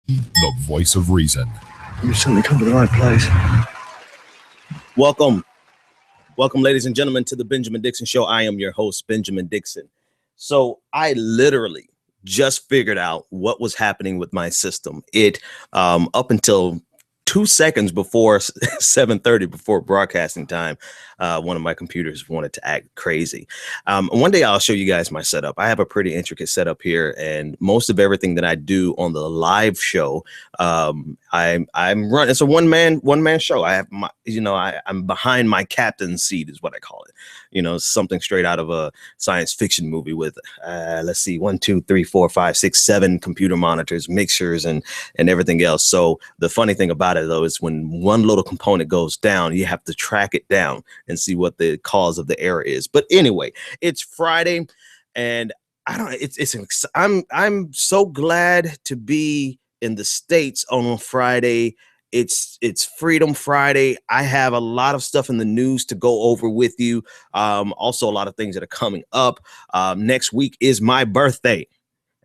The voice of reason. You've certainly come to the right place. Welcome, ladies and gentlemen, to the Benjamin Dixon Show. I am your host, Benjamin Dixon. So I literally just figured out what was happening with my system. It up until 2 seconds before 7:30, before broadcasting time, one of my computers wanted to act crazy. One day I'll show you guys my setup. I have a pretty intricate setup here, and most of everything that I do on the live show, I'm running. It's a one man show. I have my, I'm behind my captain's seat, is what I call it. Something straight out of a science fiction movie with, let's see, 1, 2, 3, 4, 5, 6, 7 computer monitors, mixers, and everything else. So the funny thing about it, though, is when one little component goes down, you have to track it down and see what the cause of the error is. But anyway, it's Friday, and I'm so glad to be in the States on a Friday. It's Freedom Friday. I have a lot of stuff in the news to go over with you. Also, a lot of things that are coming up. Next week is my birthday.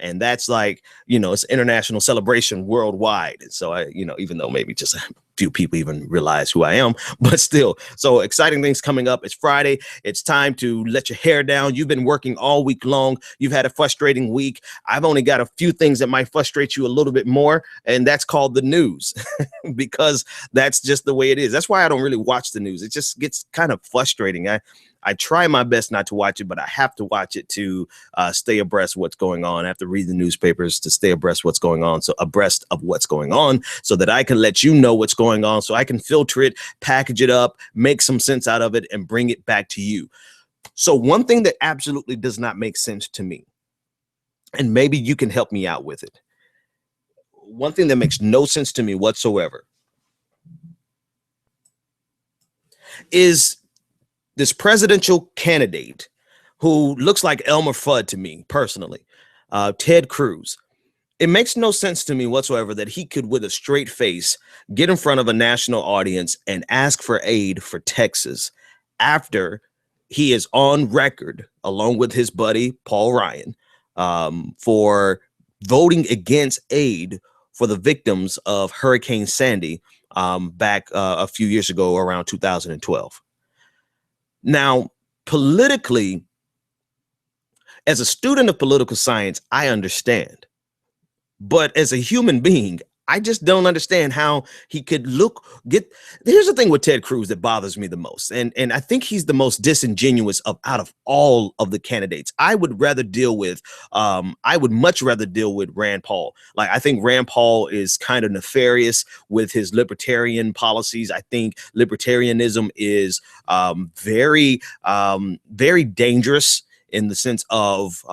And that's like, it's an international celebration worldwide. And so even though maybe just a few people even realize who I am, but still, so exciting things coming up. It's Friday. It's time to let your hair down. You've been working all week long. You've had a frustrating week. I've only got a few things that might frustrate you a little bit more, and that's called the news, because that's just the way it is. That's why I don't really watch the news. It just gets kind of frustrating. I try my best not to watch it, but I have to watch it to stay abreast of what's going on. I have to read the newspapers to stay abreast of what's going on, so that I can let you know what's going on, so I can filter it, package it up, make some sense out of it, and bring it back to you. So one thing that absolutely does not make sense to me, and maybe you can help me out with it. One thing that makes no sense to me whatsoever is this presidential candidate who looks like Elmer Fudd to me personally, Ted Cruz. It makes no sense to me whatsoever that he could, with a straight face, get in front of a national audience and ask for aid for Texas after he is on record, along with his buddy Paul Ryan, for voting against aid for the victims of Hurricane Sandy back a few years ago, around 2012. Now, politically, as a student of political science, I understand. But as a human being, I just don't understand how he could here's the thing with Ted Cruz that bothers me the most. And I think he's the most disingenuous out of all of the candidates. I would much rather deal with Rand Paul. Like, I think Rand Paul is kind of nefarious with his libertarian policies. I think libertarianism is very, very dangerous in the sense of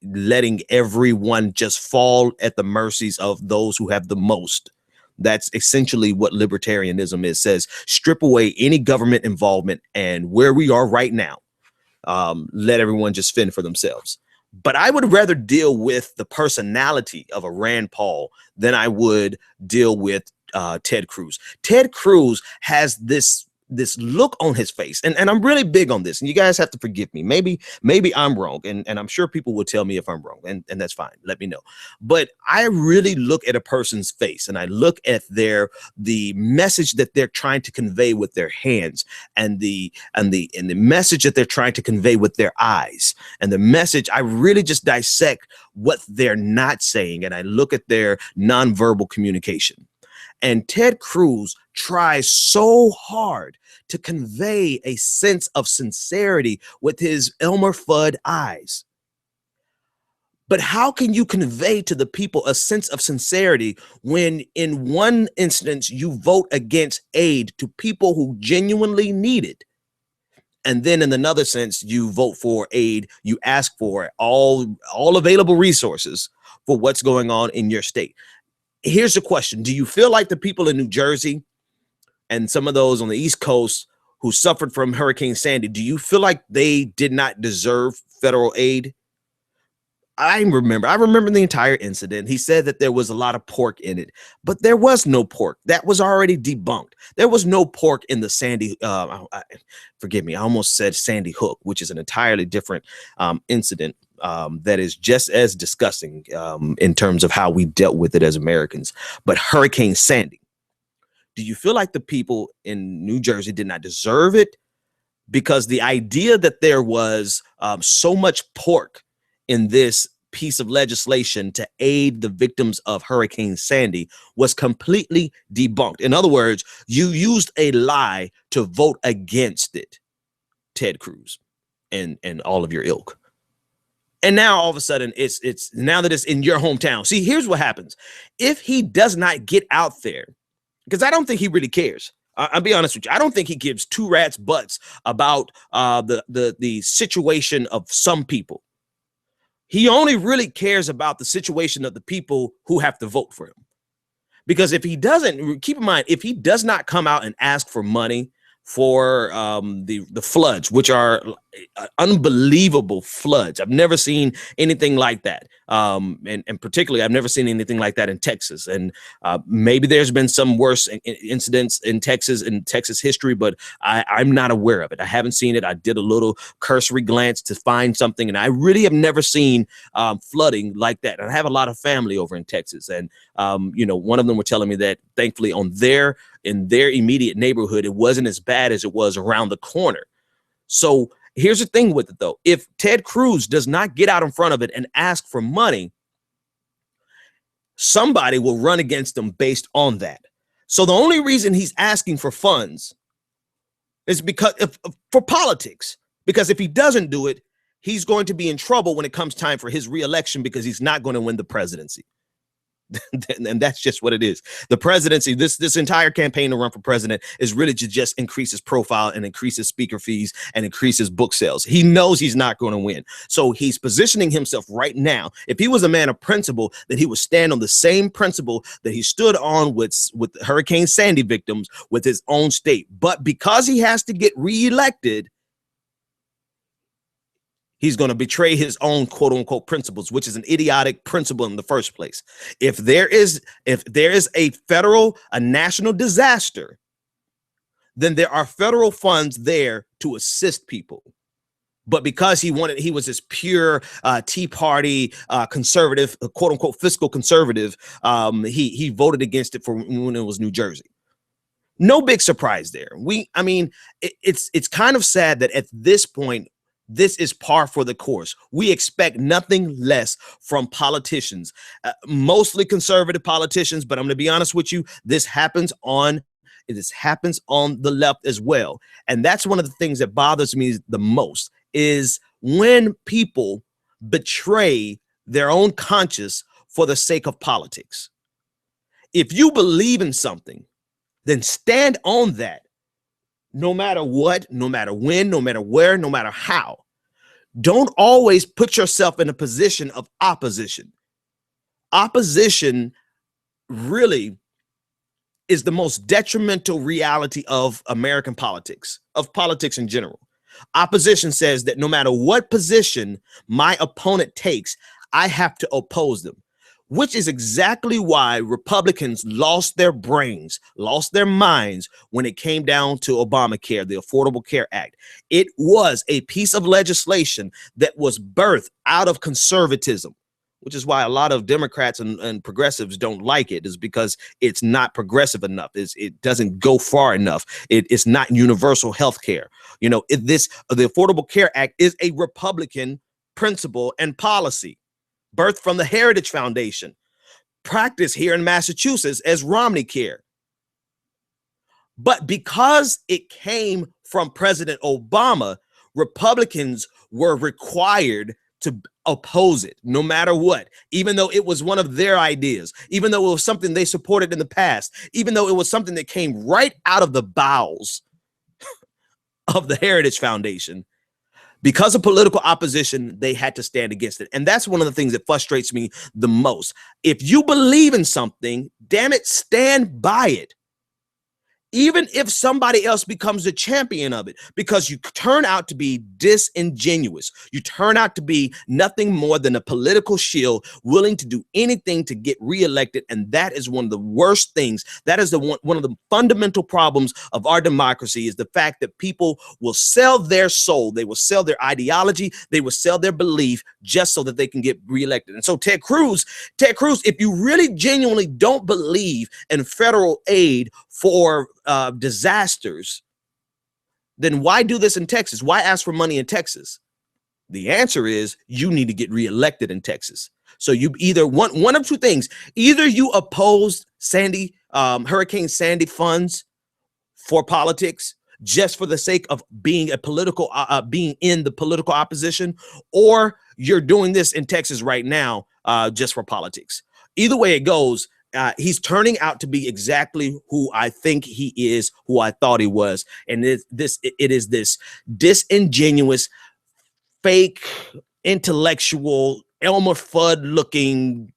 letting everyone just fall at the mercies of those who have the most. That's essentially what libertarianism is. Says strip away any government involvement, and where we are right now, let everyone just fend for themselves. But I would rather deal with the personality of a Rand Paul than I would deal with Ted Cruz. Ted Cruz has this look on his face, and I'm really big on this, and you guys have to forgive me. Maybe I'm wrong, and I'm sure people will tell me if I'm wrong, and that's fine. Let me know. But I really look at a person's face, and I look at the message that they're trying to convey with their hands, and the message that they're trying to convey with their eyes, and the message. I really just dissect what they're not saying, and I look at their nonverbal communication. And Ted Cruz tries so hard to convey a sense of sincerity with his Elmer Fudd eyes. But how can you convey to the people a sense of sincerity when in one instance you vote against aid to people who genuinely need it? And then in another sense, you vote for aid, you ask for all available resources for what's going on in your state. Here's the question. Do you feel like the people in New Jersey and some of those on the East Coast who suffered from Hurricane Sandy, do you feel like they did not deserve federal aid? I remember the entire incident. He said that there was a lot of pork in it, but there was no pork. That was already debunked. There was no pork in the Sandy. Forgive me. I almost said Sandy Hook, which is an entirely different incident. that is just as disgusting in terms of how we dealt with it as Americans. But Hurricane Sandy, do you feel like the people in New Jersey did not deserve it? Because the idea that there was so much pork in this piece of legislation to aid the victims of Hurricane Sandy was completely debunked. In other words, you used a lie to vote against it, Ted Cruz and all of your ilk. And now all of a sudden it's now that it's in your hometown. See, here's what happens. If he does not get out there, because I don't think he really cares. I'll be honest with you. I don't think he gives two rats butts about the situation of some people. He only really cares about the situation of the people who have to vote for him. Because if he doesn't, keep in mind, if he does not come out and ask for money for the floods, which are unbelievable floods. I've never seen anything like that. And particularly, I've never seen anything like that in Texas. And maybe there's been some worse incidents in Texas history, but I'm not aware of it. I haven't seen it. I did a little cursory glance to find something, and I really have never seen flooding like that. And I have a lot of family over in Texas, and one of them were telling me that thankfully in their immediate neighborhood, it wasn't as bad as it was around the corner. So here's the thing with it, though. If Ted Cruz does not get out in front of it and ask for money, somebody will run against him based on that. So the only reason he's asking for funds is because for politics, because if he doesn't do it, he's going to be in trouble when it comes time for his reelection, because he's not going to win the presidency. And that's just what it is. The presidency, this entire campaign to run for president is really to just increase his profile and increase his speaker fees and increase his book sales. He knows he's not going to win. So he's positioning himself right now. If he was a man of principle, then he would stand on the same principle that he stood on with Hurricane Sandy victims with his own state. But because he has to get reelected, he's going to betray his own quote unquote principles, which is an idiotic principle in the first place. If there is a national disaster, then there are federal funds there to assist people. But because he was this pure Tea Party conservative, quote unquote fiscal conservative, he voted against it for when it was New Jersey. No big surprise there. It's kind of sad that at this point, this is par for the course. We expect nothing less from politicians, mostly conservative politicians. But I'm going to be honest with you, this happens on the left as well. And that's one of the things that bothers me the most, is when people betray their own conscience for the sake of politics. If you believe in something, then stand on that. No matter what, no matter when, no matter where, no matter how. Don't always put yourself in a position of opposition. Opposition really is the most detrimental reality of American politics, of politics in general. Opposition says that no matter what position my opponent takes, I have to oppose them. Which is exactly why Republicans lost their brains, lost their minds when it came down to Obamacare, the Affordable Care Act. It was a piece of legislation that was birthed out of conservatism, which is why a lot of Democrats and progressives don't like it, is because it's not progressive enough. It doesn't go far enough. It's not universal health care. The Affordable Care Act is a Republican principle and policy, birthed from the Heritage Foundation, practiced here in Massachusetts as Romney Care. But because it came from President Obama, Republicans were required to oppose it no matter what, even though it was one of their ideas, even though it was something they supported in the past, even though it was something that came right out of the bowels of the Heritage Foundation. Because of political opposition, they had to stand against it. And that's one of the things that frustrates me the most. If you believe in something, damn it, stand by it. even if somebody else becomes the champion of it, because you turn out to be disingenuous. You turn out to be nothing more than a political shield willing to do anything to get reelected. And that is one of the worst things. That is one of the fundamental problems of our democracy, is the fact that people will sell their soul. They will sell their ideology. They will sell their belief just so that they can get reelected. And so Ted Cruz, if you really genuinely don't believe in federal aid for disasters, then why do this in Texas? Why ask for money in Texas? The answer is you need to get reelected in Texas. So you either want one of two things. Either you oppose Hurricane Sandy funds for politics, just for the sake of being being in the political opposition, or you're doing this in Texas right now just for politics. Either way it goes, he's turning out to be exactly who I think he is, who I thought he was. And it is this disingenuous, fake, intellectual, Elmer Fudd looking,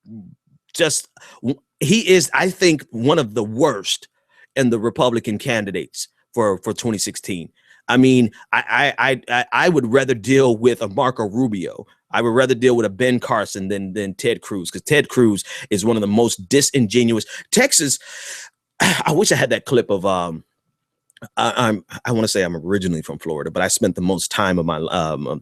he is, I think, one of the worst in the Republican candidates for 2016. I mean, I would rather deal with a Marco Rubio. I would rather deal with a Ben Carson than Ted Cruz, because Ted Cruz is one of the most disingenuous. Texas, I wish I had that clip of I want to say I'm originally from Florida, but I spent the most time of my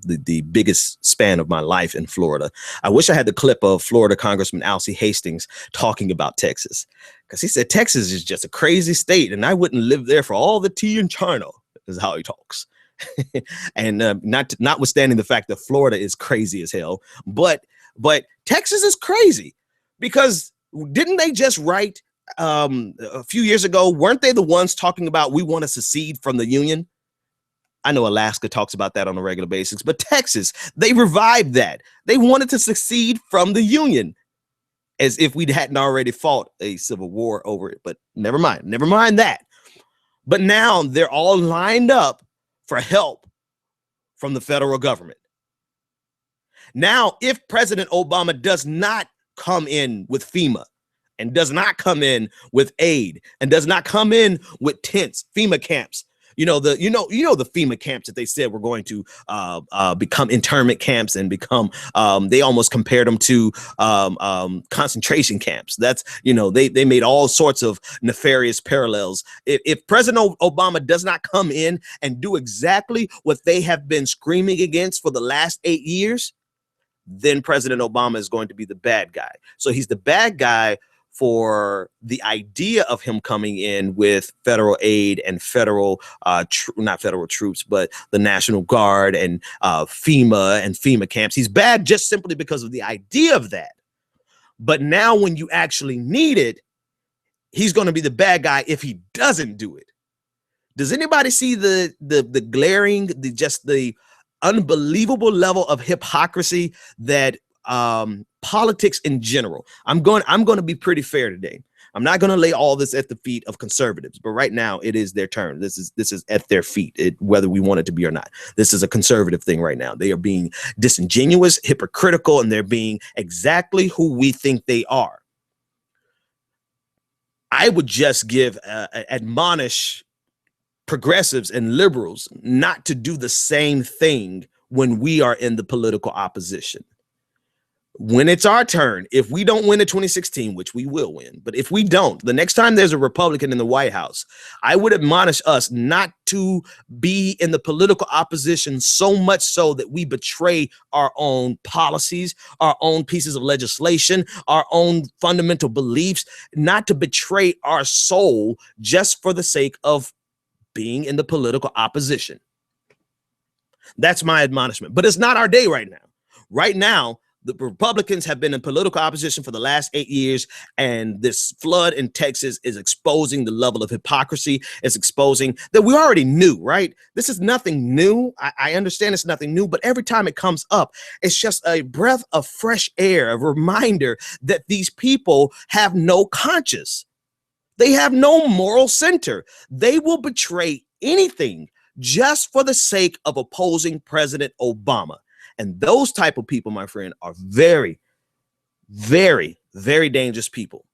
the biggest span of my life in Florida. I wish I had the clip of Florida Congressman Alcee Hastings talking about Texas, because he said Texas is just a crazy state and I wouldn't live there for all the tea in China, is how he talks. And notwithstanding the fact that Florida is crazy as hell, but Texas is crazy, because didn't they just write a few years ago, weren't they the ones talking about we want to secede from the union? I know Alaska talks about that on a regular basis, but Texas, they revived that. They wanted to secede from the union, as if we hadn't already fought a civil war over it. But never mind that. But now they're all lined up for help from the federal government. Now, if President Obama does not come in with FEMA, and does not come in with aid, and does not come in with tents, FEMA camps, the FEMA camps that they said were going to become internment camps and become, they almost compared them to concentration camps. That's, they made all sorts of nefarious parallels. If President Obama does not come in and do exactly what they have been screaming against for the last 8 years, then President Obama is going to be the bad guy. So he's the bad guy for the idea of him coming in with federal aid and not federal troops, but the National Guard and FEMA camps. He's bad just simply because of the idea of that. But now when you actually need it, he's going to be the bad guy if he doesn't do it. Does anybody see the glaring, the unbelievable level of hypocrisy that politics in general? I'm going to be pretty fair today. I'm not going to lay all this at the feet of conservatives, but right now it is their turn. This is at their feet, whether we want it to be or not. This is a conservative thing right now. They are being disingenuous, hypocritical, and they're being exactly who we think they are. I would just admonish progressives and liberals not to do the same thing when we are in the political opposition. When it's our turn, if we don't win in 2016, which we will win, but if we don't, the next time there's a Republican in the White House, I would admonish us not to be in the political opposition so much so that we betray our own policies, our own pieces of legislation, our own fundamental beliefs, not to betray our soul just for the sake of being in the political opposition. That's my admonishment. But it's not our day right now. Right now, the Republicans have been in political opposition for the last 8 years, and this flood in Texas is exposing the level of hypocrisy. It's exposing that we already knew, right? This is nothing new. I understand it's nothing new, but every time it comes up, it's just a breath of fresh air, a reminder that these people have no conscience. They have no moral center. They will betray anything just for the sake of opposing President Obama. And those type of people, my friend, are very, very, very dangerous people.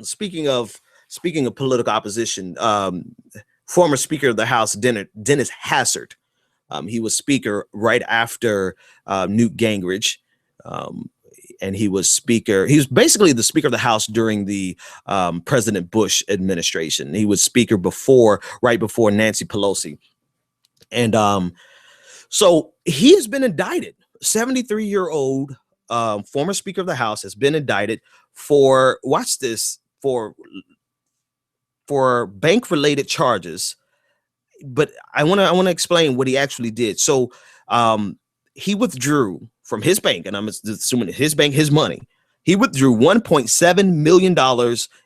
Speaking of speaking of political opposition, former Speaker of the House, Dennis Hassert, he was Speaker right after Newt Gingrich. And he was Speaker. He was basically the Speaker of the House during the President Bush administration. He was Speaker right before Nancy Pelosi. And so he has been indicted. 73-year-old former Speaker of the House has been indicted for, watch this, for bank-related charges. But I want to explain what he actually did. So he withdrew from his bank, and I'm assuming his bank, his money. He withdrew $1.7 million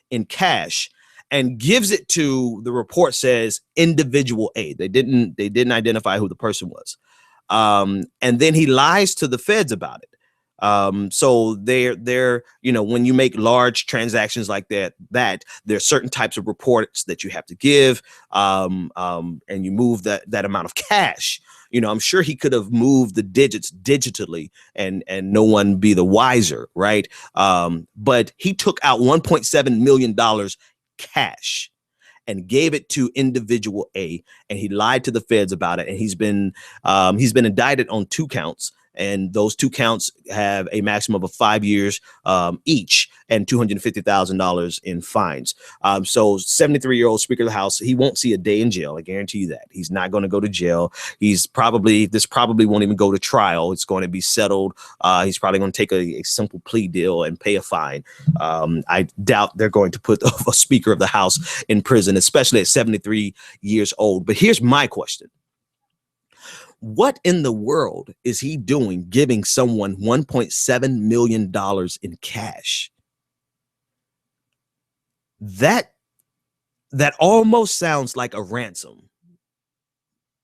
in cash and gives it to, the report says, individual A. They didn't identify who the person was. And then he lies to the feds about it. So they're, when you make large transactions like that, there are certain types of reports that you have to give, and you move that amount of cash. I'm sure he could have moved the digits digitally and no one be the wiser, right? But he took out $1.7 million cash and gave it to individual A, and he lied to the feds about it. And he's been indicted on 2 counts. And those 2 counts have a maximum of 5 years each and $250,000 in fines. So 73-year-old Speaker of the House, he won't see a day in jail. I guarantee you that. He's not going to go to jail. This probably won't even go to trial. It's going to be settled. He's probably going to take a simple plea deal and pay a fine. I doubt they're going to put a Speaker of the House in prison, especially at 73 years old. But here's my question. What in the world is he doing giving someone $1.7 million in cash? That almost sounds like a ransom.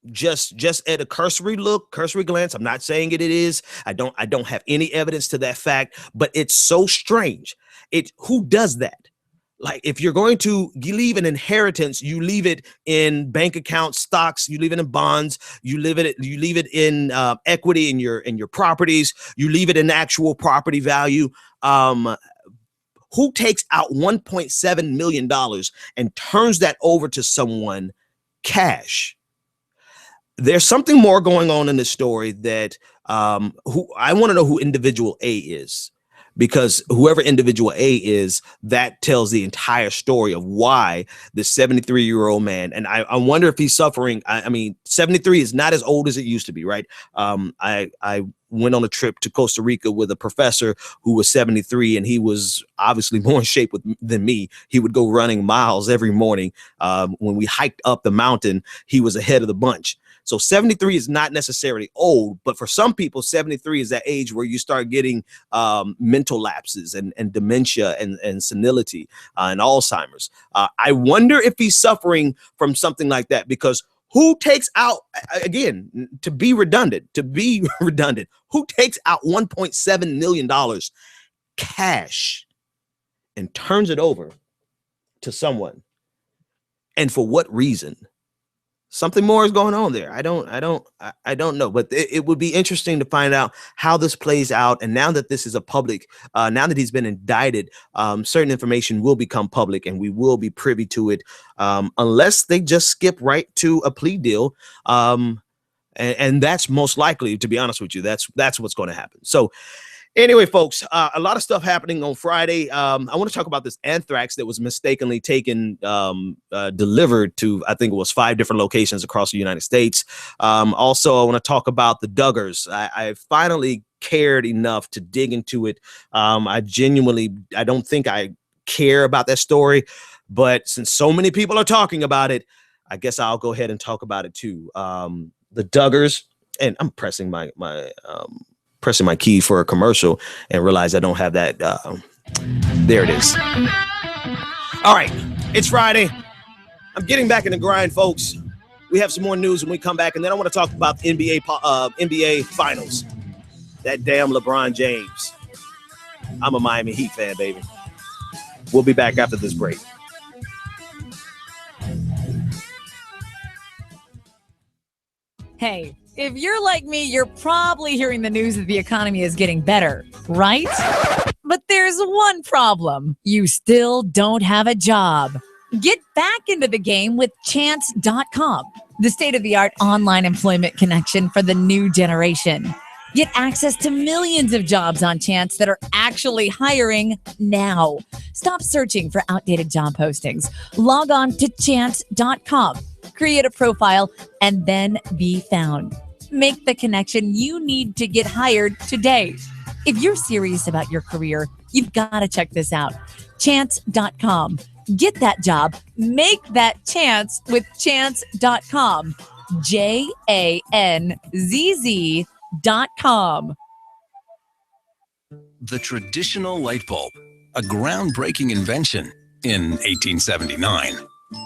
Just at a cursory glance, I'm not saying it is. I don't have any evidence to that fact, but it's so strange. Who does that? Like, if you're going to leave an inheritance, you leave it in bank accounts, stocks, you leave it in bonds, you leave it in equity in your properties, you leave it in actual property value. Who takes out $1.7 million and turns that over to someone cash? There's something more going on in this story that I want to know who individual A is. Because whoever individual A is, that tells the entire story of why the 73-year-old man, and I wonder if he's suffering. I mean, 73 is not as old as it used to be, right? I went on a trip to Costa Rica with a professor who was 73, and he was obviously more in shape than me. He would go running miles every morning. When we hiked up the mountain, he was ahead of the bunch. So 73 is not necessarily old, but for some people, 73 is that age where you start getting mental lapses and dementia and senility and Alzheimer's. I wonder if he's suffering from something like that, because who takes out, again, to be redundant, who takes out $1.7 million cash and turns it over to someone? And for what reason? Something more is going on there. I don't know, but it would be interesting to find out how this plays out. And now that this is a public, now that he's been indicted, certain information will become public, and we will be privy to it, unless they just skip right to a plea deal. And that's most likely, to be honest with you, that's what's going to happen. So anyway, folks, a lot of stuff happening on Friday. I want to talk about this anthrax that was mistakenly delivered to, I think it was 5 different locations across the United States. Also, I want to talk about the Duggars. I finally cared enough to dig into it. I don't think I care about that story, but since so many people are talking about it, I guess I'll go ahead and talk about it too. The Duggars, and I'm pressing my key for a commercial and realize I don't have that. There it is. All right, it's Friday. I'm getting back in the grind, folks. We have some more news when we come back, and then I want to talk about the NBA Finals. That damn LeBron James. I'm a Miami Heat fan, baby. We'll be back after this break. Hey, if you're like me, you're probably hearing the news that the economy is getting better, right? But there's one problem. You still don't have a job. Get back into the game with Chance.com, the state-of-the-art online employment connection for the new generation. Get access to millions of jobs on Chance that are actually hiring now. Stop searching for outdated job postings. Log on to Chance.com, create a profile, and then be found. Make the connection you need to get hired today. If you're serious about your career, you've got to check this out. Chance.com. Get that job. Make that chance with Chance.com. JANZZ.com. The traditional light bulb, a groundbreaking invention in 1879.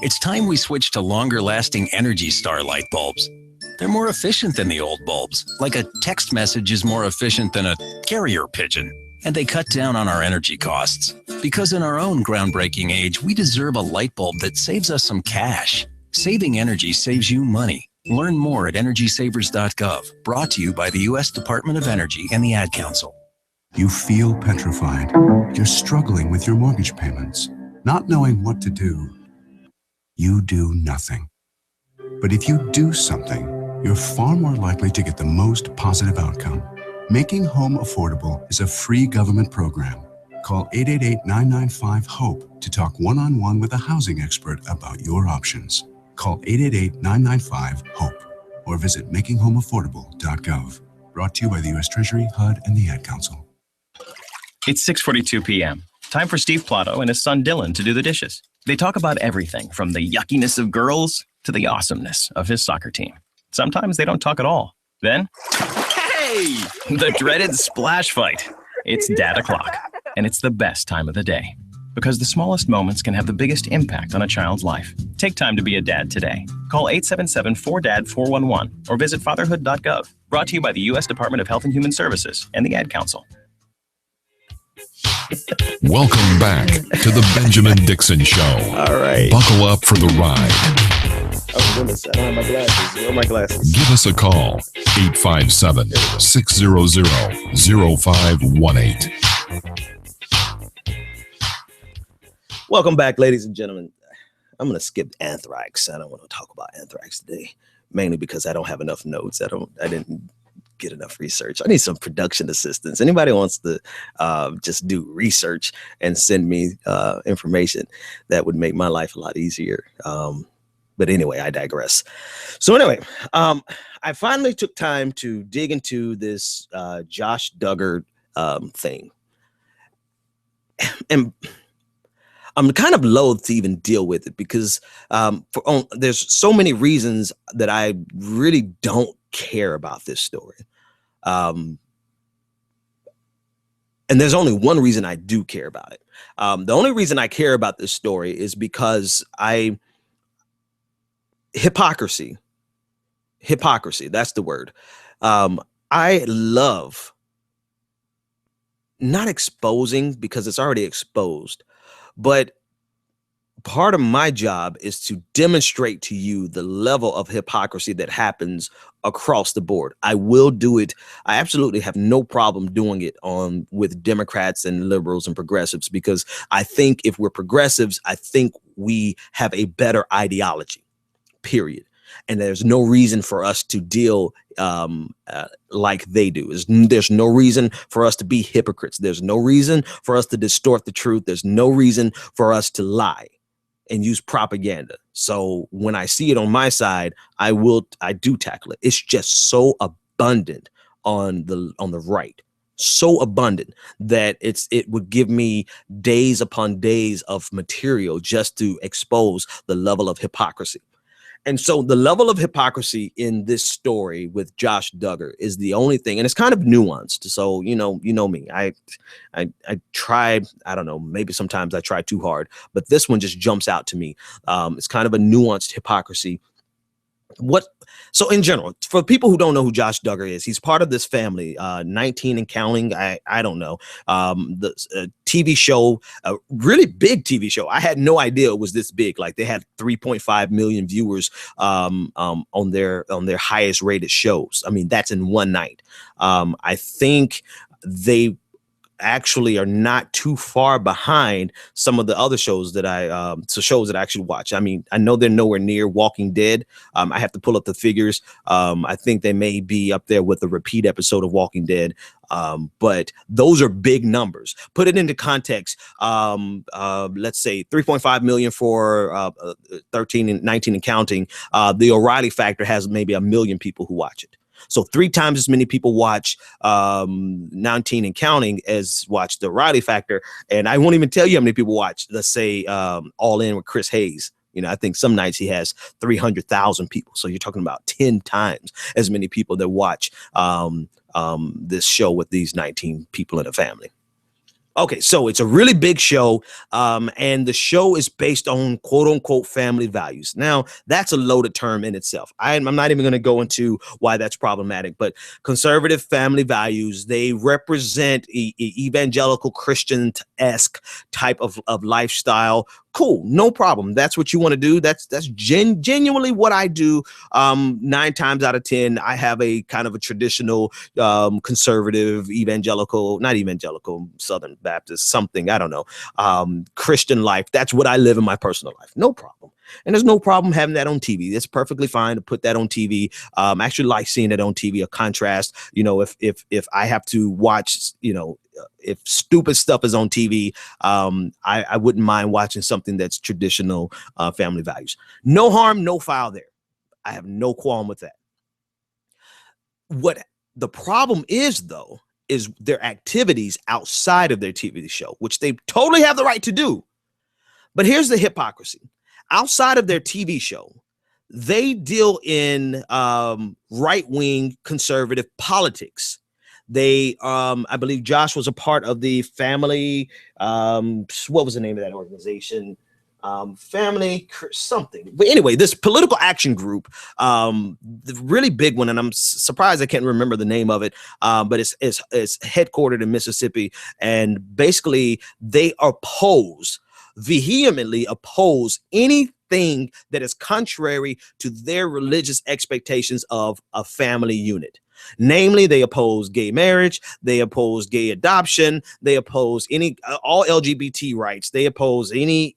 It's time we switch to longer-lasting Energy Star light bulbs. They're more efficient than the old bulbs, like a text message is more efficient than a carrier pigeon. And they cut down on our energy costs. Because in our own groundbreaking age, we deserve a light bulb that saves us some cash. Saving energy saves you money. Learn more at EnergySavers.gov. Brought to you by the U.S. Department of Energy and the Ad Council. You feel petrified. You're struggling with your mortgage payments, not knowing what to do. You do nothing. But if you do something, you're far more likely to get the most positive outcome. Making Home Affordable is a free government program. Call 888-995-HOPE to talk one-on-one with a housing expert about your options. Call 888-995-HOPE or visit makinghomeaffordable.gov. Brought to you by the U.S. Treasury, HUD, and the Ad Council. It's 6:42 p.m. Time for Steve Plato and his son Dylan to do the dishes. They talk about everything from the yuckiness of girls to the awesomeness of his soccer team. Sometimes they don't talk at all. Then, hey! The dreaded splash fight. It's Dad o'clock, and it's the best time of the day. Because the smallest moments can have the biggest impact on a child's life. Take time to be a dad today. Call 877-4DAD-411 or visit fatherhood.gov. Brought to you by the U.S. Department of Health and Human Services and the Ad Council. Welcome back to the Benjamin Dixon Show. All right. Buckle up for the ride. Oh, goodness. I don't have my glasses. Where are my glasses? Give us a call, 857-600-0518. Welcome back, ladies and gentlemen. I'm going to skip anthrax. I don't want to talk about anthrax today, mainly because I don't have enough notes. I didn't get enough research. I need some production assistance. Anybody wants to just do research and send me information that would make my life a lot easier. But anyway, I digress. So anyway, I finally took time to dig into this Josh Duggar thing. And I'm kind of loath to even deal with it because there's so many reasons that I really don't care about this story. And there's only one reason I do care about it. The only reason I care about this story is because hypocrisy, that's the word. I love not exposing because it's already exposed, but part of my job is to demonstrate to you the level of hypocrisy that happens across the board. I will do it. I absolutely have no problem doing it with Democrats and liberals and progressives, because I think if we're progressives, I think we have a better ideology, period. And there's no reason for us to deal like they do. There's no reason for us to be hypocrites. There's no reason for us to distort the truth. There's no reason for us to lie and use propaganda. So when I see it on my side, I do tackle it. It's just so abundant on the right, so abundant that it would give me days upon days of material just to expose the level of hypocrisy. And so the level of hypocrisy in this story with Josh Duggar is the only thing, and it's kind of nuanced. So, you know me, I try, I don't know, maybe sometimes I try too hard, but this one just jumps out to me. It's kind of a nuanced hypocrisy. So in general, for people who don't know who Josh Duggar is, he's part of this family, 19 and counting. I don't know. The TV show, a really big TV show. I had no idea it was this big. Like, they had 3.5 million viewers on their highest rated shows. I mean, that's in one night. I think they actually are not too far behind some of the other shows that I actually watch. I mean, I know they're nowhere near Walking Dead. I have to pull up the figures. I think they may be up there with a repeat episode of Walking Dead. But those are big numbers. Put it into context. Let's say 3.5 million for 13 and 19 and counting. The O'Reilly Factor has maybe 1 million people who watch it. So 3 times as many people watch 19 and counting as watch the O'Reilly Factor. And I won't even tell you how many people watch, let's say, All In with Chris Hayes. You know, I think some nights he has 300,000 people. So you're talking about 10 times as many people that watch this show with these 19 people in a family. Okay, so it's a really big show, and the show is based on quote unquote family values. Now, that's a loaded term in itself. I'm not even going to go into why that's problematic, but conservative family values, they represent evangelical Christian-esque type of lifestyle. Cool, no problem. That's what you want to do. That's genuinely what I do. 9 times out of 10, I have a kind of a traditional conservative evangelical, not evangelical, Southern Baptist, something, I don't know, Christian life. That's what I live in my personal life. No problem. And there's no problem having that on TV. It's perfectly fine to put that on TV. I actually like seeing it on TV, a contrast. You know, if I have to watch, you know, if stupid stuff is on TV, I wouldn't mind watching something that's traditional family values. No harm, no foul there. I have no qualm with that. What the problem is, though, is their activities outside of their TV show, which they totally have the right to do. But here's the hypocrisy. Outside of their TV show, they deal in right-wing conservative politics. They, I believe Josh was a part of the family, what was the name of that organization? Family something. But anyway, this political action group, the really big one, and I'm surprised I can't remember the name of it, but it's headquartered in Mississippi, and basically they vehemently oppose anything that is contrary to their religious expectations of a family unit. Namely, they oppose gay marriage, they oppose gay adoption, they oppose all LGBT rights, they oppose any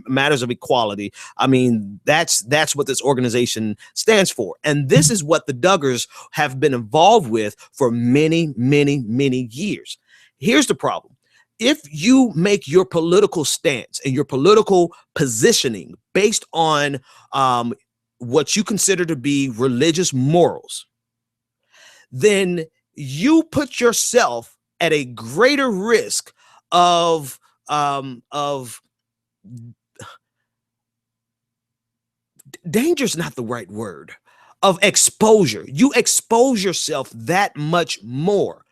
matters of equality. I mean, that's what this organization stands for. And this is what the Duggars have been involved with for many, many, many years. Here's the problem. If you make your political stance and your political positioning based on what you consider to be religious morals, then you put yourself at a greater risk of danger is not the right word, of exposure. You expose yourself that much more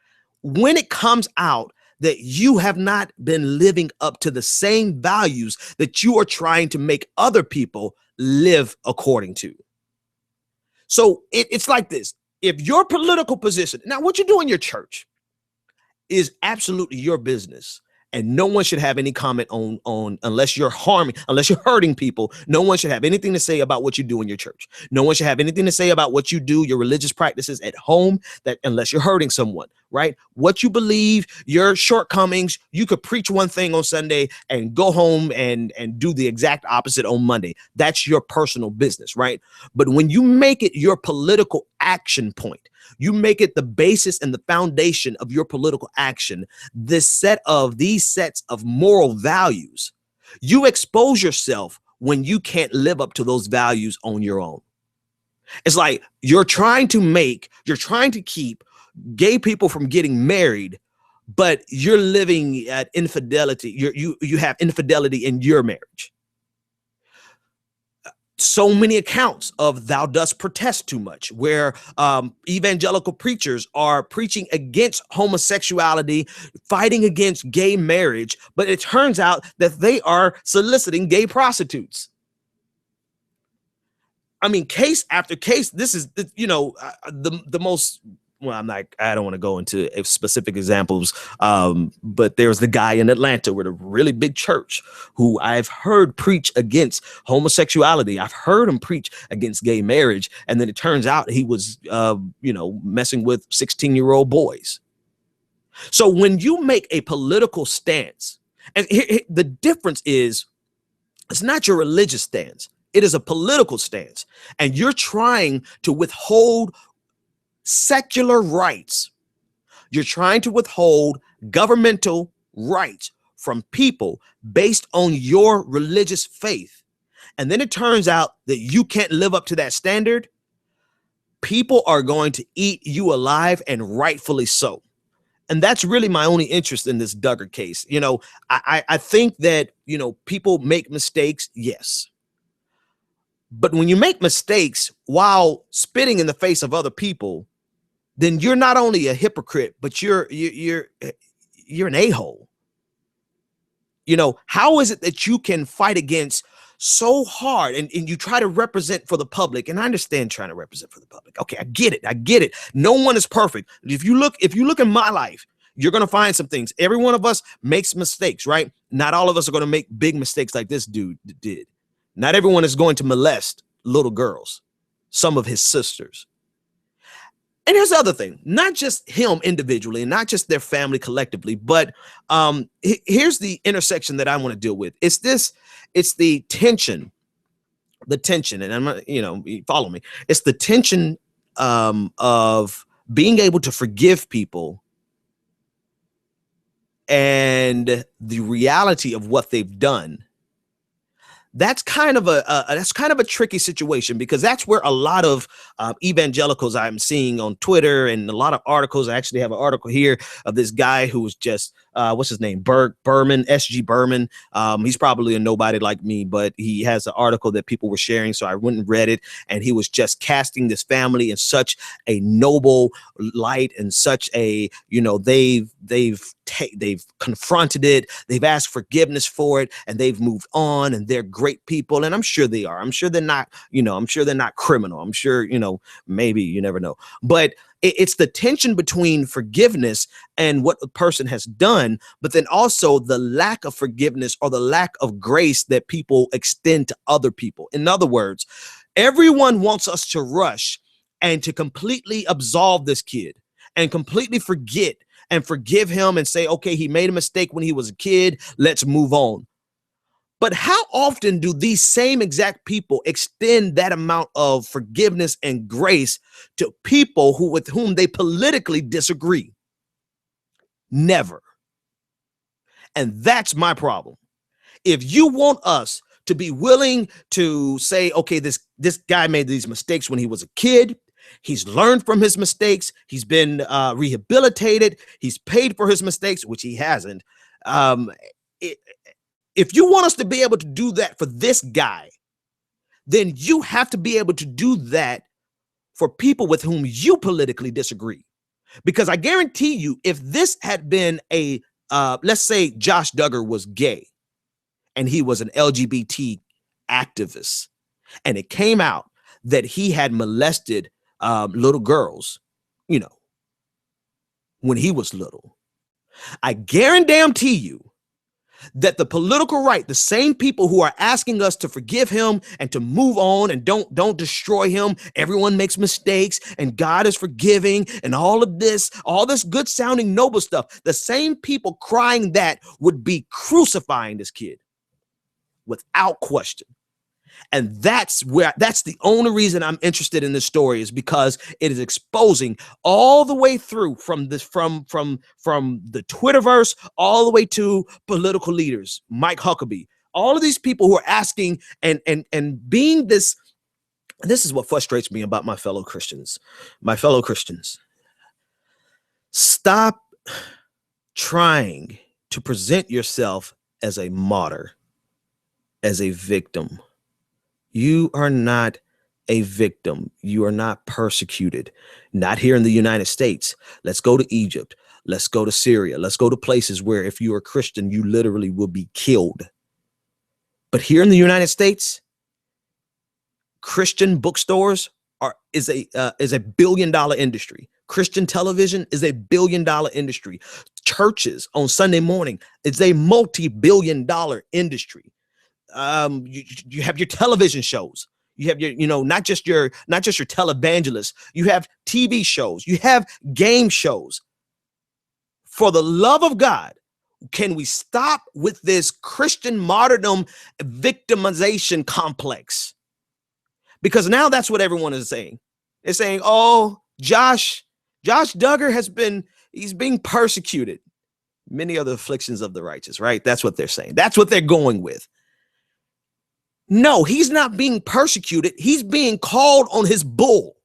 when it comes out that you have not been living up to the same values that you are trying to make other people live according to. So it's like this. If your political position, now what you do in your church is absolutely your business, and no one should have any comment on unless you're hurting people. No one should have anything to say about what you do in your church. No one should have anything to say about what you do, your religious practices at home, that unless you're hurting someone, right? What you believe, your shortcomings, you could preach one thing on Sunday and go home and do the exact opposite on Monday. That's your personal business, right? But when you make it your political action point, you make it the basis and the foundation of your political action, these sets of moral values, you expose yourself when you can't live up to those values on your own. It's like you're trying to keep gay people from getting married, but you're living at infidelity. You have infidelity in your marriage. So many accounts of thou dost protest too much, where evangelical preachers are preaching against homosexuality, fighting against gay marriage, but it turns out that they are soliciting gay prostitutes. I mean, case after case, this is, the most, well, I don't want to go into specific examples, but there's the guy in Atlanta with a really big church who I've heard preach against homosexuality. I've heard him preach against gay marriage. And then it turns out he was, messing with 16-year-old boys. So when you make a political stance, and the difference is, it's not your religious stance. It is a political stance. And you're trying to withhold secular rights. You're trying to withhold governmental rights from people based on your religious faith. And then it turns out that you can't live up to that standard. People are going to eat you alive, and rightfully so. And that's really my only interest in this Duggar case. You know, I think that, you know, people make mistakes. Yes. But when you make mistakes while spitting in the face of other people, then you're not only a hypocrite, but you're an a-hole. You know, how is it that you can fight against so hard and you try to represent for the public? And I understand trying to represent for the public. Okay, I get it. No one is perfect. If you look in my life, you're going to find some things. Every one of us makes mistakes, right? Not all of us are going to make big mistakes like this dude did. Not everyone is going to molest little girls, some of his sisters. And here's the other thing, not just him individually, and not just their family collectively, but here's the intersection that I want to deal with. It's the tension, and I'm not, you know, follow me. It's the tension of being able to forgive people and the reality of what they've done. That's kind of a tricky situation, because that's where a lot of evangelicals I'm seeing on Twitter and a lot of articles. I actually have an article here of this guy who was just what's his name? Berman, SG Berman. He's probably a nobody like me, but he has an article that people were sharing, so I went and read it, and he was just casting this family in such a noble light, and such a, you know, they've confronted it, they've asked forgiveness for it, and they've moved on, and they're great people. And I'm sure they are. I'm sure they're not, you know, I'm sure they're not criminal. I'm sure, you know, maybe, you never know. But it's the tension between forgiveness and what the person has done, but then also the lack of forgiveness or the lack of grace that people extend to other people. In other words, everyone wants us to rush and to completely absolve this kid and completely forget and forgive him and say, okay, he made a mistake when he was a kid, let's move on. But how often do these same exact people extend that amount of forgiveness and grace to people with whom they politically disagree? Never. And that's my problem. If you want us to be willing to say, okay, this guy made these mistakes when he was a kid, he's learned from his mistakes, he's been rehabilitated, he's paid for his mistakes, which he hasn't. If you want us to be able to do that for this guy, then you have to be able to do that for people with whom you politically disagree. Because I guarantee you, if this had been let's say Josh Duggar was gay and he was an LGBT activist, and it came out that he had molested little girls, you know, when he was little, I guarantee you that the political right, the same people who are asking us to forgive him and to move on and don't destroy him, everyone makes mistakes and God is forgiving and all this good sounding noble stuff, the same people crying that would be crucifying this kid without question. And that's the only reason I'm interested in this story, is because it is exposing all the way through from the Twitterverse all the way to political leaders, Mike Huckabee, all of these people who are asking and being this. This is what frustrates me about my fellow Christians. Stop trying to present yourself as a martyr, as a victim. You are not a victim. You are not persecuted. Not here in the United States. Let's go to Egypt. Let's go to Syria. Let's go to places where if you are Christian, you literally will be killed. But here in the United States, Christian bookstores is a $1 billion industry. Christian television is a $1 billion industry. Churches on Sunday morning is a multi-billion-dollar industry. You have your television shows. You have your, you know, not just your televangelists. You have TV shows. You have game shows. For the love of God, can we stop with this Christian martyrdom victimization complex? Because now that's what everyone is saying. They're saying, oh, Josh Duggar he's being persecuted. Many are the afflictions of the righteous, right? That's what they're saying. That's what they're going with. No, he's not being persecuted. He's being called on his bull.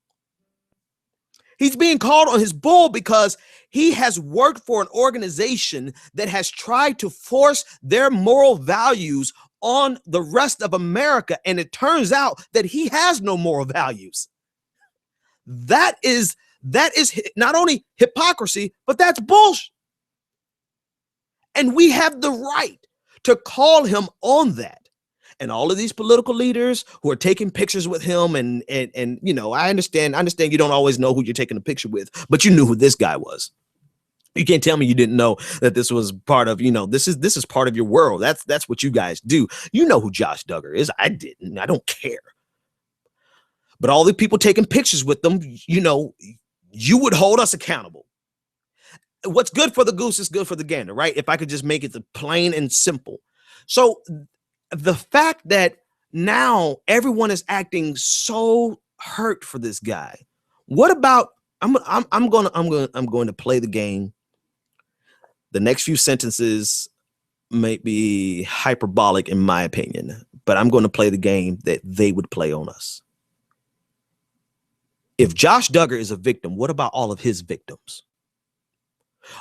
He's being called on his bull because he has worked for an organization that has tried to force their moral values on the rest of America. And it turns out that he has no moral values. That is not only hypocrisy, but that's bullshit. And we have the right to call him on that. And all of these political leaders who are taking pictures with him, and you know, I understand you don't always know who you're taking a picture with, but you knew who this guy was. You can't tell me you didn't know that this was part of, you know, this is part of your world. That's what you guys do. You know who Josh Duggar is. I didn't. I don't care. But all the people taking pictures with them, you know, you would hold us accountable. What's good for the goose is good for the gander, right? If I could just make it plain and simple. So the fact that now everyone is acting so hurt for this guy. What about I'm going to play the game. The next few sentences may be hyperbolic in my opinion, but I'm going to play the game that they would play on us. If Josh Duggar is a victim, what about all of his victims?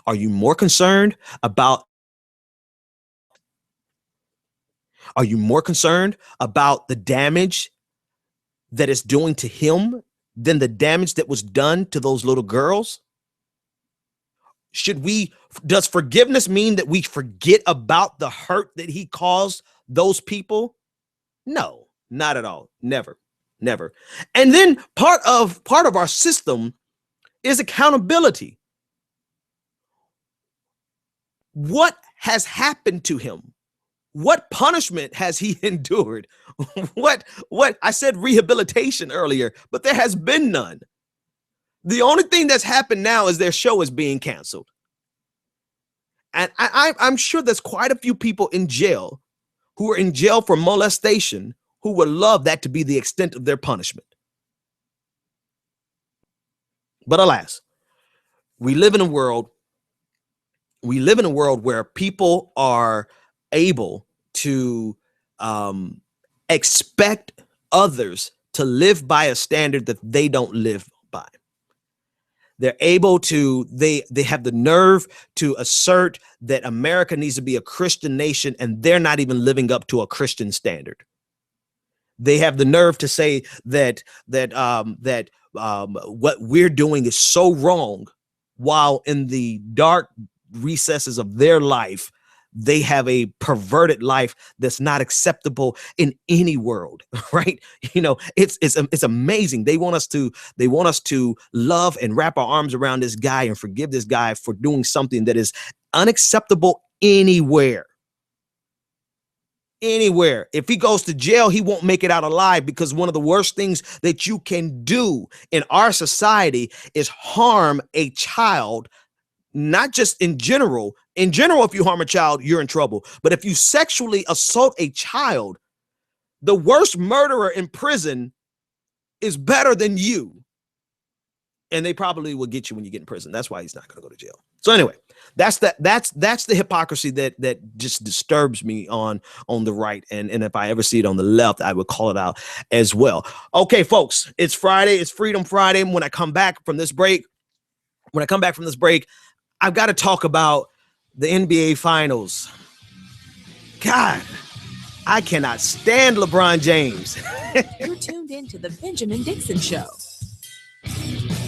Are you more concerned about the damage that it's doing to him than the damage that was done to those little girls? Does forgiveness mean that we forget about the hurt that he caused those people? No, not at all. Never. And then part of our system is accountability. What has happened to him? What punishment has he endured? What I said rehabilitation earlier, but there has been none. The only thing that's happened now is their show is being canceled. And I'm sure there's quite a few people in jail who are in jail for molestation who would love that to be the extent of their punishment. But alas, we live in a world where people are able to expect others to live by a standard that they don't live by. They're able to, they have the nerve to assert that America needs to be a Christian nation, and they're not even living up to a Christian standard. They have the nerve to say that what we're doing is so wrong, while in the dark recesses of their life, they have a perverted life that's not acceptable in any world, right? You know, it's amazing. They want us to love and wrap our arms around this guy and forgive this guy for doing something that is unacceptable anywhere. Anywhere. If he goes to jail, he won't make it out alive, because one of the worst things that you can do in our society is harm a child. Not just in general. In general, if you harm a child, you're in trouble. But if you sexually assault a child, the worst murderer in prison is better than you. And they probably will get you when you get in prison. That's why he's not going to go to jail. So anyway, that's the hypocrisy that just disturbs me on the right. And if I ever see it on the left, I would call it out as well. Okay, folks, it's Friday. It's Freedom Friday. When I come back from this break, I've got to talk about the NBA Finals. God, I cannot stand LeBron James. You're tuned into the Benjamin Dixon Show.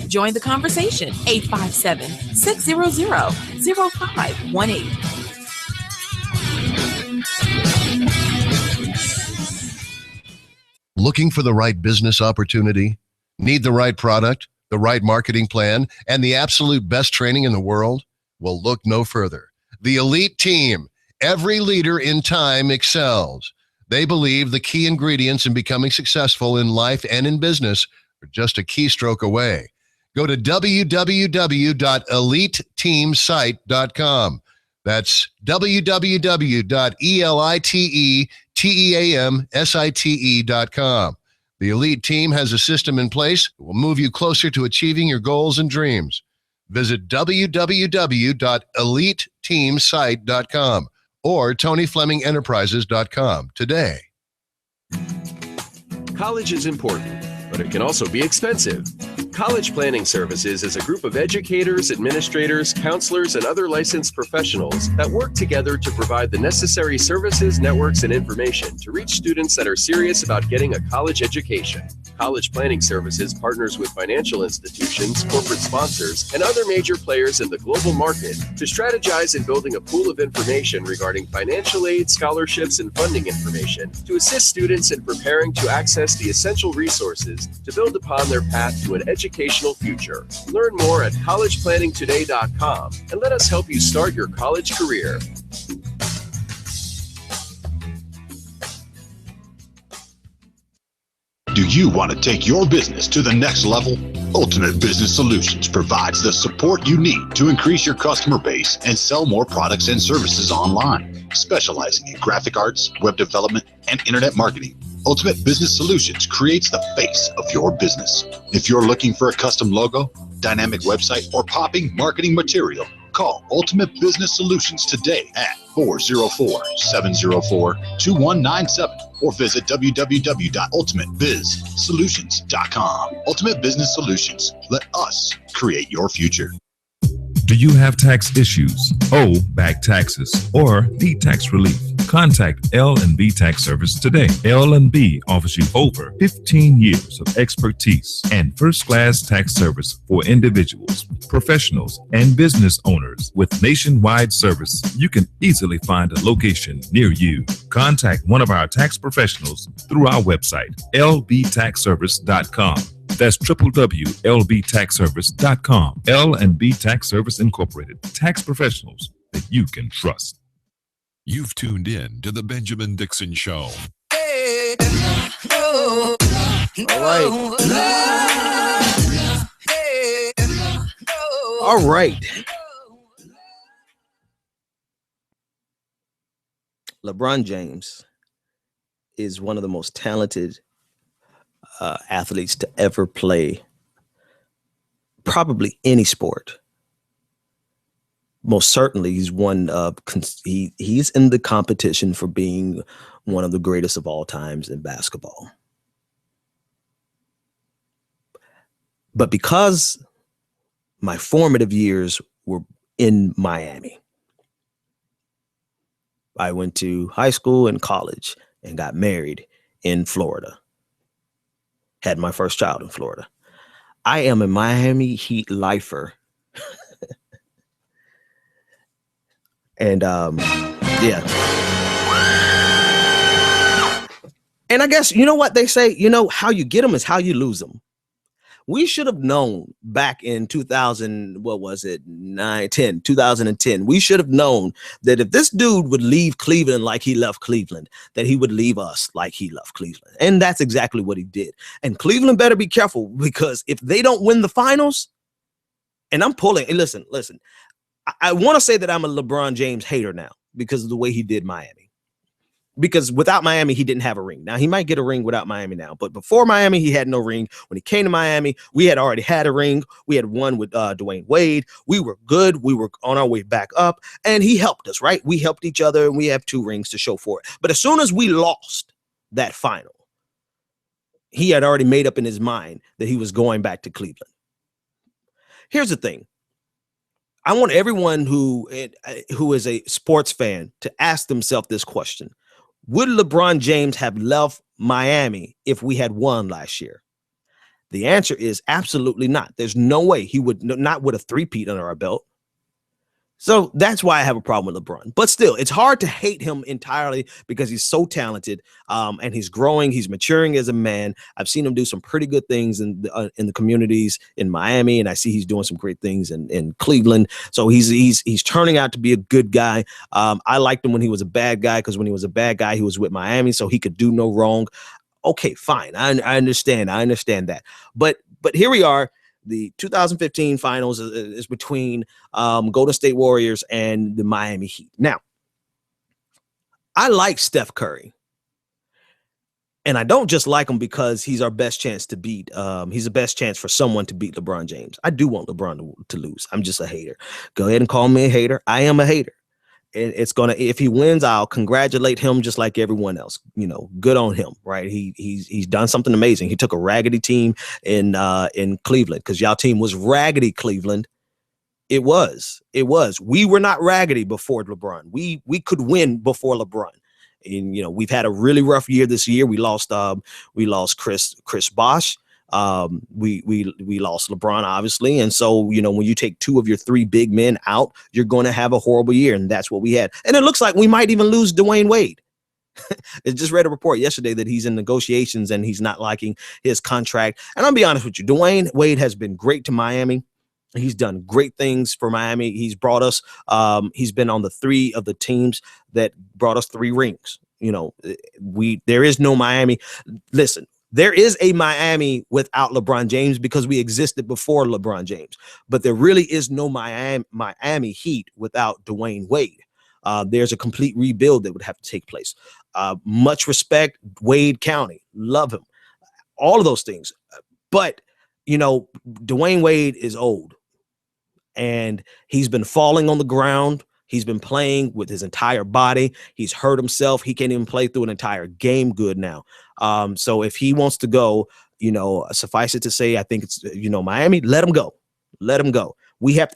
Join the conversation, 857-600-0518. Looking for the right business opportunity? Need the right product, the right marketing plan, and the absolute best training in the world? Well, look no further. The Elite Team. Every leader in time excels. They believe the key ingredients in becoming successful in life and in business are just a keystroke away. Go to www.eliteteamsite.com. That's www.eliteteamsite.com. The Elite Team has a system in place that will move you closer to achieving your goals and dreams. Visit www.eliteteamsite.com or TonyFlemingEnterprises.com today. College is important, but it can also be expensive. College Planning Services is a group of educators, administrators, counselors, and other licensed professionals that work together to provide the necessary services, networks, and information to reach students that are serious about getting a college education. College Planning Services partners with financial institutions, corporate sponsors, and other major players in the global market to strategize in building a pool of information regarding financial aid, scholarships, and funding information to assist students in preparing to access the essential resources to build upon their path to an educational future. Learn more at collegeplanningtoday.com and let us help you start your college career. Do you want to take your business to the next level? Ultimate Business Solutions provides the support you need to increase your customer base and sell more products and services online. Specializing in graphic arts, web development, and internet marketing, Ultimate Business Solutions creates the face of your business. If you're looking for a custom logo, dynamic website, or popping marketing material, call Ultimate Business Solutions today at 404-704-2197 or visit www.ultimatebizsolutions.com. Ultimate Business Solutions. Let us create your future. Do you have tax issues, owe back taxes, or need tax relief? Contact L&B Tax Service today. L&B offers you over 15 years of expertise and first-class tax service for individuals, professionals, and business owners. With nationwide service, you can easily find a location near you. Contact one of our tax professionals through our website, lbtaxservice.com. That's www.lbtaxservice.com. L&B Tax Service Incorporated. Tax professionals that you can trust. You've tuned in to the Benjamin Dixon Show. All right. LeBron James is one of the most talented athletes to ever play probably any sport. Most certainly, he's he's in the competition for being one of the greatest of all times in basketball. But because my formative years were in Miami, I went to high school and college and got married in Florida. Had my first child in Florida. I am a Miami Heat lifer. And yeah. And I guess, you know what they say, how you get them is how you lose them. We should have known back in 2010, we should have known that if this dude would leave Cleveland like he left Cleveland, that he would leave us like he left Cleveland. And that's exactly what he did. And Cleveland better be careful, because if they don't win the finals, and I'm pulling, and listen, I want to say that I'm a LeBron James hater now because of the way he did Miami. Because without Miami, he didn't have a ring. Now, he might get a ring without Miami now, but before Miami, he had no ring. When he came to Miami, we had already had a ring. We had one with Dwayne Wade. We were good. We were on our way back up, and he helped us, right? We helped each other, and we have 2 rings to show for it. But as soon as we lost that final, he had already made up in his mind that he was going back to Cleveland. Here's the thing. I want everyone who is a sports fan to ask themselves this question. Would LeBron James have left Miami if we had won last year? The answer is absolutely not. There's no way he would, not with a 3-peat under our belt. So that's why I have a problem with LeBron. But still, it's hard to hate him entirely because he's so talented, and he's growing. He's maturing as a man. I've seen him do some pretty good things in the communities in Miami, and I see he's doing some great things in Cleveland. So he's turning out to be a good guy. I liked him when he was a bad guy, because when he was a bad guy, he was with Miami, so he could do no wrong. Okay, fine. I understand. I understand that. But here we are. The 2015 finals is between Golden State Warriors and the Miami Heat. Now, I like Steph Curry. And I don't just like him because he's our best chance to beat. He's the best chance for someone to beat LeBron James. I do want LeBron to lose. I'm just a hater. Go ahead and call me a hater. I am a hater. And it's gonna, if he wins, I'll congratulate him just like everyone else. You know, good on him, right? He's done something amazing. He took a raggedy team in Cleveland, because y'all team was raggedy, Cleveland. It was. We were not raggedy before LeBron. We could win before LeBron. And you know, we've had a really rough year this year. We lost Chris Bosh. We lost LeBron, obviously. And so, you know, when you take two of your three big men out, you're going to have a horrible year. And that's what we had. And it looks like we might even lose Dwayne Wade. I just read a report yesterday that he's in negotiations and he's not liking his contract. And I'll be honest with you, Dwayne Wade has been great to Miami. He's done great things for Miami. He's brought us, he's been on the three of the teams that brought us 3 rings. You know, there is no Miami. Listen, there is a Miami without LeBron James because we existed before LeBron James, but there really is no Miami Heat without Dwayne Wade. There's a complete rebuild that would have to take place. Much respect, Wade County, love him, all of those things. But, you know, Dwayne Wade is old. And he's been falling on the ground. He's been playing with his entire body. He's hurt himself. He can't even play through an entire game good now. So if he wants to go, you know, suffice it to say, I think it's, you know, Miami, let him go. Let him go.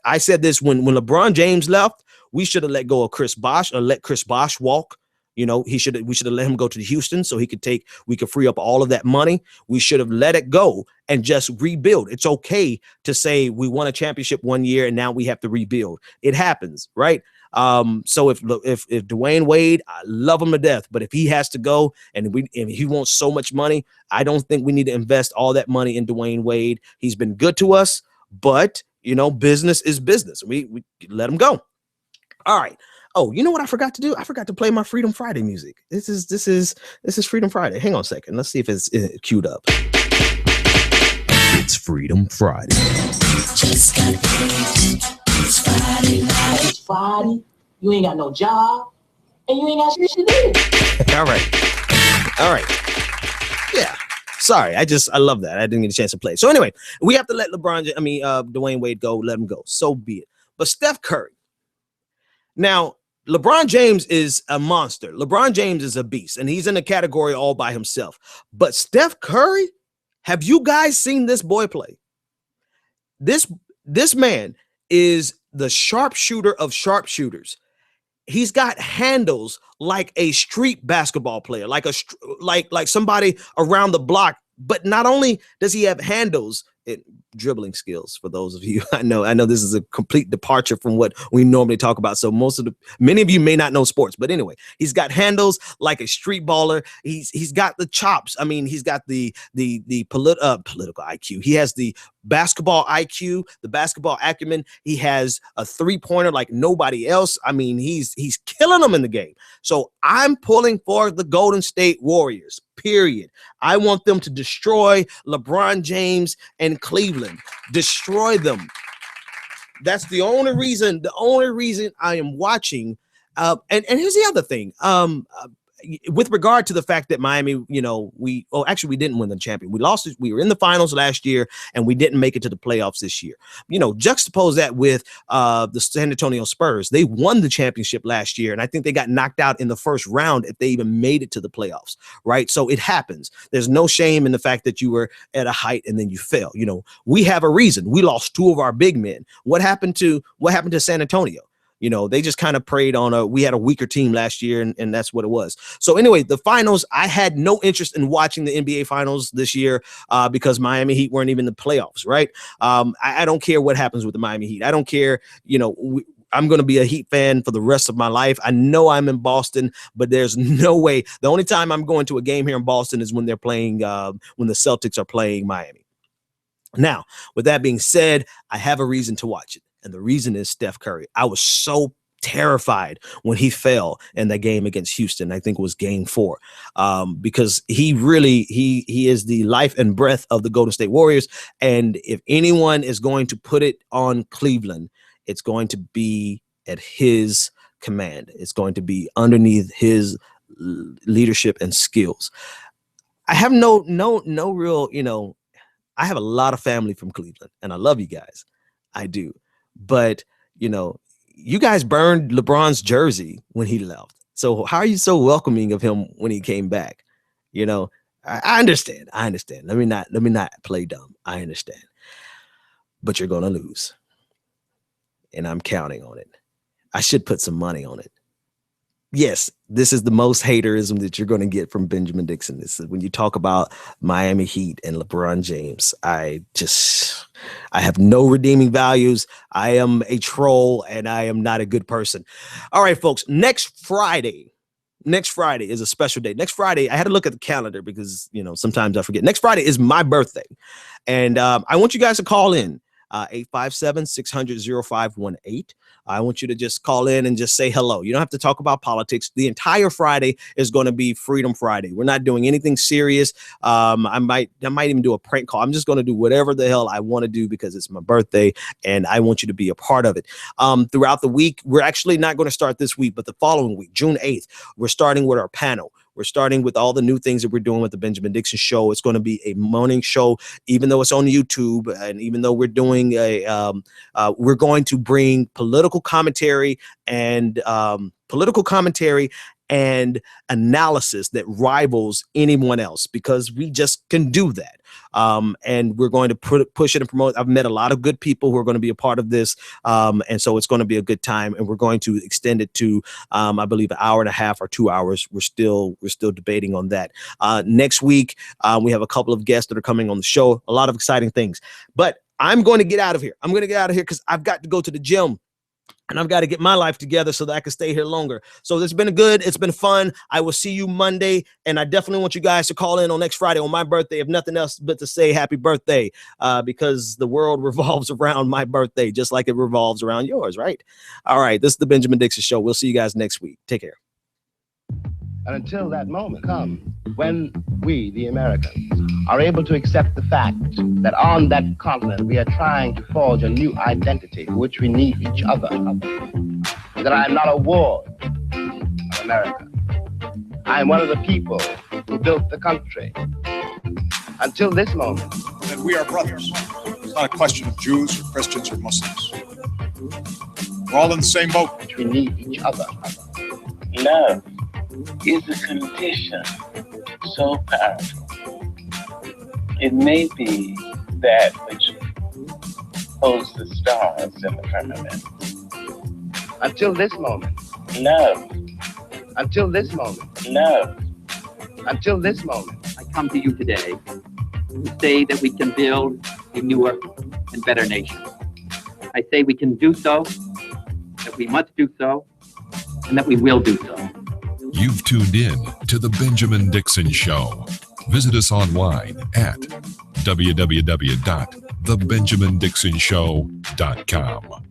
I said this when LeBron James left, we should have let go of Chris Bosh or let Chris Bosh walk. You know, we should have let him go to Houston so we could free up all of that money. We should have let it go and just rebuild. It's okay to say we won a championship one year and now we have to rebuild. It happens, right? So if Dwayne Wade, I love him to death, but if he has to go and he wants so much money, I don't think we need to invest all that money in Dwayne Wade. He's been good to us, but you know, business is business. We let him go. All right. Oh, you know what I forgot to do? I forgot to play my Freedom Friday music. This is Freedom Friday. Hang on a second. Let's see if it's queued up. It's Freedom Friday. Just got paid. It's Friday night. It's Friday. You ain't got no job, and you ain't got shit to do. All right. Yeah. Sorry, I love that. I didn't get a chance to play. So anyway, we have to let Dwayne Wade go. Let him go. So be it. But Steph Curry. Now, LeBron James is a monster. LeBron James is a beast, and he's in a category all by himself. But Steph Curry, have you guys seen this boy play? This man is the sharpshooter of sharpshooters. He's got handles like a street basketball player, like somebody around the block. But not only does he have handles, dribbling skills, for those of you. I know this is a complete departure from what we normally talk about. So many of you may not know sports, but anyway, he's got handles like a street baller. He's got the chops. I mean, he's got the political IQ. He has the basketball IQ, the basketball acumen. He has a 3-pointer like nobody else. I mean, he's killing them in the game. So I'm pulling for the Golden State Warriors, period. I want them to destroy LeBron James and Cleveland. Destroy them. That's the only reason I am watching. And here's the other thing. With regard to the fact that Miami, you know, we didn't win the championship. We lost it. We were in the finals last year and we didn't make it to the playoffs this year. You know, juxtapose that with the San Antonio Spurs. They won the championship last year, and I think they got knocked out in the first round if they even made it to the playoffs, right? So it happens. There's no shame in the fact that you were at a height and then you fell. You know, we have a reason. We lost 2 of our big men. What happened to San Antonio? You know, they just kind of preyed on we had a weaker team last year, and that's what it was. So anyway, the finals, I had no interest in watching the NBA finals this year because Miami Heat weren't even in the playoffs, right? I don't care what happens with the Miami Heat. I don't care, you know, I'm going to be a Heat fan for the rest of my life. I know I'm in Boston, but there's no way. The only time I'm going to a game here in Boston is when they're playing, when the Celtics are playing Miami. Now, with that being said, I have a reason to watch it. And the reason is Steph Curry. I was so terrified when he fell in that game against Houston. I think it was game 4, because he is the life and breath of the Golden State Warriors. And if anyone is going to put it on Cleveland, it's going to be at his command. It's going to be underneath his leadership and skills. I have no real, I have a lot of family from Cleveland, and I love you guys. I do. But, you guys burned LeBron's jersey when he left. So how are you so welcoming of him when he came back? I understand. Let me not play dumb. I understand. But you're going to lose. And I'm counting on it. I should put some money on it. Yes, this is the most haterism that you're going to get from Benjamin Dixon. This is when you talk about Miami Heat and LeBron James. I have no redeeming values. I am a troll and I am not a good person. All right, folks, next Friday is a special day. Next Friday, I had to look at the calendar because, sometimes I forget. Next Friday is my birthday. And I want you guys to call in. 857-600-0518. I want you to just call in and just say hello. You don't have to talk about politics. The entire Friday is going to be Freedom Friday. We're not doing anything serious. I might even do a prank call. I'm just going to do whatever the hell I want to do because it's my birthday and I want you to be a part of it. Throughout the week, we're actually not going to start this week, but the following week, June 8th, we're starting with our panel. We're starting with all the new things that we're doing with the Benjamin Dixon Show. It's going to be a morning show, even though it's on YouTube, and even though we're doing we're going to bring political commentary and analysis that rivals anyone else because we just can do that. And we're going to push it and promote. I've met a lot of good people who are going to be a part of this. And so it's going to be a good time, and we're going to extend it to, I believe, an hour and a half or 2 hours. We're still debating on that. Next week, we have a couple of guests that are coming on the show, a lot of exciting things, but I'm going to get out of here. I'm going to get out of here because I've got to go to the gym. And I've got to get my life together so that I can stay here longer. So it's been it's been fun. I will see you Monday. And I definitely want you guys to call in on next Friday on my birthday, if nothing else but to say happy birthday, because the world revolves around my birthday, just like it revolves around yours, right? All right. This is the Benjamin Dixon Show. We'll see you guys next week. Take care. And until that moment comes, when we, the Americans, are able to accept the fact that on that continent we are trying to forge a new identity for which we need each other, that I am not a ward of America. I am one of the people who built the country. Until this moment. And we are brothers. It's not a question of Jews or Christians or Muslims. We're all in the same boat. Which we need each other. Love is a condition so powerful. It may be that which holds the stars in the firmament. Until this moment. Love. Until this moment. Love. Until this moment. I come to you today to say that we can build a newer and better nation. I say we can do so, that we must do so, and that we will do so. You've tuned in to The Benjamin Dixon Show. Visit us online at www.thebenjamindixonshow.com.